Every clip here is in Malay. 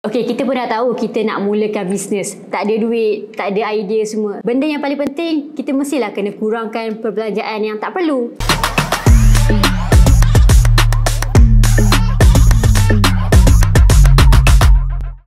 Okey, kita pun dah tahu kita nak mulakan bisnes. Tak ada duit, tak ada idea semua. Benda yang paling penting, kita mestilah kena kurangkan perbelanjaan yang tak perlu.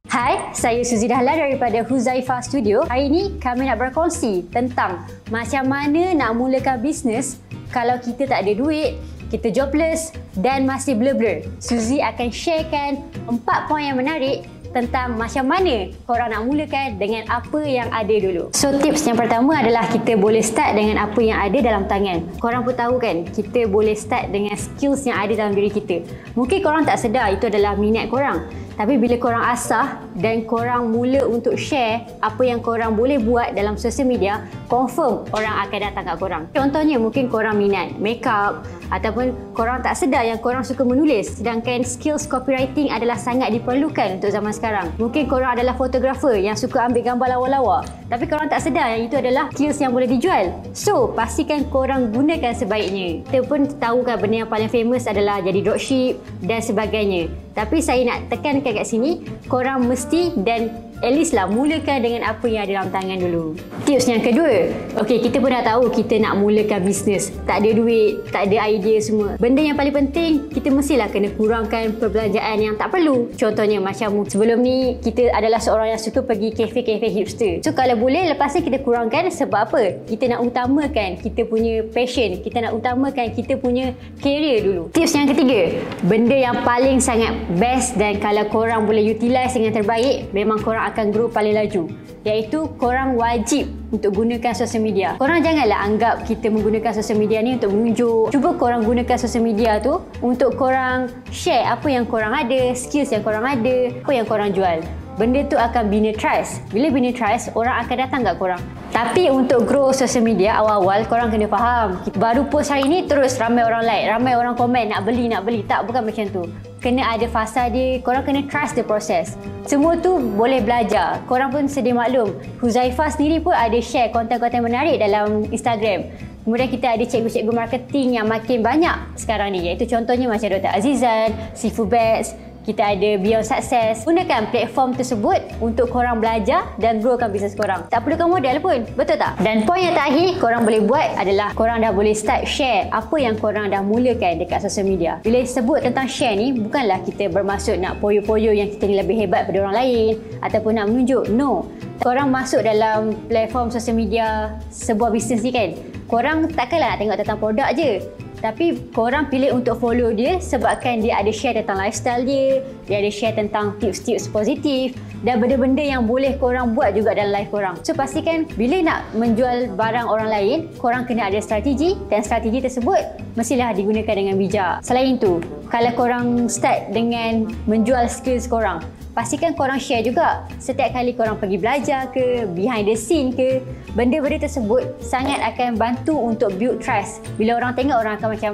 Hai, saya Suzy Dahlan daripada Huzaifah Studio. Hari ini kami nak berkongsi tentang macam mana nak mulakan bisnes kalau kita tak ada duit, kita jobless dan masih blur-blur. Suzy akan sharekan 4 poin yang menarik tentang macam mana korang nak mulakan dengan apa yang ada dulu. So tips yang pertama adalah kita boleh start dengan apa yang ada dalam tangan. Korang pun tahu kan, kita boleh start dengan skills yang ada dalam diri kita. Mungkin korang tak sedar itu adalah minat korang. Tapi bila korang asah dan korang mula untuk share apa yang korang boleh buat dalam sosial media, confirm orang akan datang kat korang. Contohnya mungkin korang minat makeup ataupun korang tak sedar yang korang suka menulis, sedangkan skills copywriting adalah sangat diperlukan untuk zaman sekarang. Mungkin korang adalah fotografer yang suka ambil gambar lawa-lawa, tapi korang tak sedar yang itu adalah skills yang boleh dijual. So, pastikan korang gunakan sebaiknya. Kita pun tahu kan benda yang paling famous adalah jadi dropship dan sebagainya. Tapi saya nak tekankan kat sini, korang mesti dan at least lah mulakan dengan apa yang ada dalam tangan dulu. Tips yang kedua, okey, kita pun dah tahu kita nak mulakan bisnes. Tak ada duit, tak ada idea semua. Benda yang paling penting, kita mestilah kena kurangkan perbelanjaan yang tak perlu. Contohnya macam sebelum ni, kita adalah seorang yang suka pergi kafe-kafe hipster. So kalau boleh, lepas ni kita kurangkan sebab apa? Kita nak utamakan kita punya passion, kita nak utamakan kita punya career dulu. Tips yang ketiga, benda yang paling sangat best dan kalau korang boleh utilize dengan terbaik, memang korang akan grow paling laju, iaitu korang wajib untuk gunakan sosial media. Korang janganlah anggap kita menggunakan sosial media ni untuk menunjuk. Cuba korang gunakan sosial media tu untuk korang share apa yang korang ada, skills yang korang ada, apa yang korang jual. Benda tu akan bina trust. Bila bina trust, orang akan datang kat korang. Tapi untuk grow social media awal-awal, korang kena faham, baru post hari ni terus ramai orang like, ramai orang komen nak beli. Tak, bukan macam tu. Kena ada fasa dia, korang kena trust the process. Semua tu boleh belajar. Korang pun sedia maklum, Huzaifah sendiri pun ada share konten-konten menarik dalam Instagram. Kemudian kita ada cikgu-cikgu marketing yang makin banyak sekarang ni, iaitu contohnya macam Dr. Azizan, Sifu Bets, kita ada Beyond Success. Gunakan platform tersebut untuk korang belajar dan growkan bisnes korang. Tak perlukan modal pun, betul tak? Dan poin yang terakhir korang boleh buat adalah korang dah boleh start share apa yang korang dah mulakan dekat sosial media. Bila sebut tentang share ni, bukanlah kita bermaksud nak poyo-poyo yang kita ni lebih hebat daripada orang lain ataupun nak menunjuk. No. Korang masuk dalam platform sosial media sebuah bisnes ni kan, korang takkanlah nak tengok tentang produk je, tapi korang pilih untuk follow dia sebabkan dia ada share tentang lifestyle dia ada share tentang tips-tips positif dan benda-benda yang boleh korang buat juga dalam life korang. So pastikan bila nak menjual barang orang lain, korang kena ada strategi dan strategi tersebut mestilah digunakan dengan bijak. Selain tu, kalau korang start dengan menjual skills korang, pastikan korang share juga. Setiap kali korang pergi belajar ke, behind the scene ke, benda-benda tersebut sangat akan bantu untuk build trust. Bila orang tengok, orang akan macam,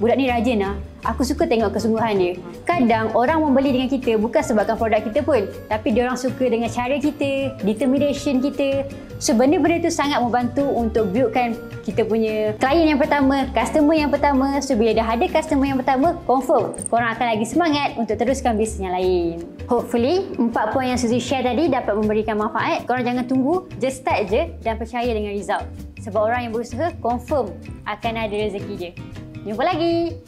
budak ni rajin lah. Aku suka tengok kesungguhan dia. Kadang orang membeli dengan kita bukan sebabkan produk kita pun, tapi diorang suka dengan cara kita, determination kita. So benda-benda tu sangat membantu untuk buildkan kita punya klien yang pertama, customer yang pertama. So bila dah ada customer yang pertama, confirm korang akan lagi semangat untuk teruskan bisnes yang lain. Hopefully 4 poin yang Suzy share tadi dapat memberikan manfaat. Korang jangan tunggu, just start je dan percaya dengan result. Sebab orang yang berusaha confirm akan ada rezeki je. Jumpa lagi.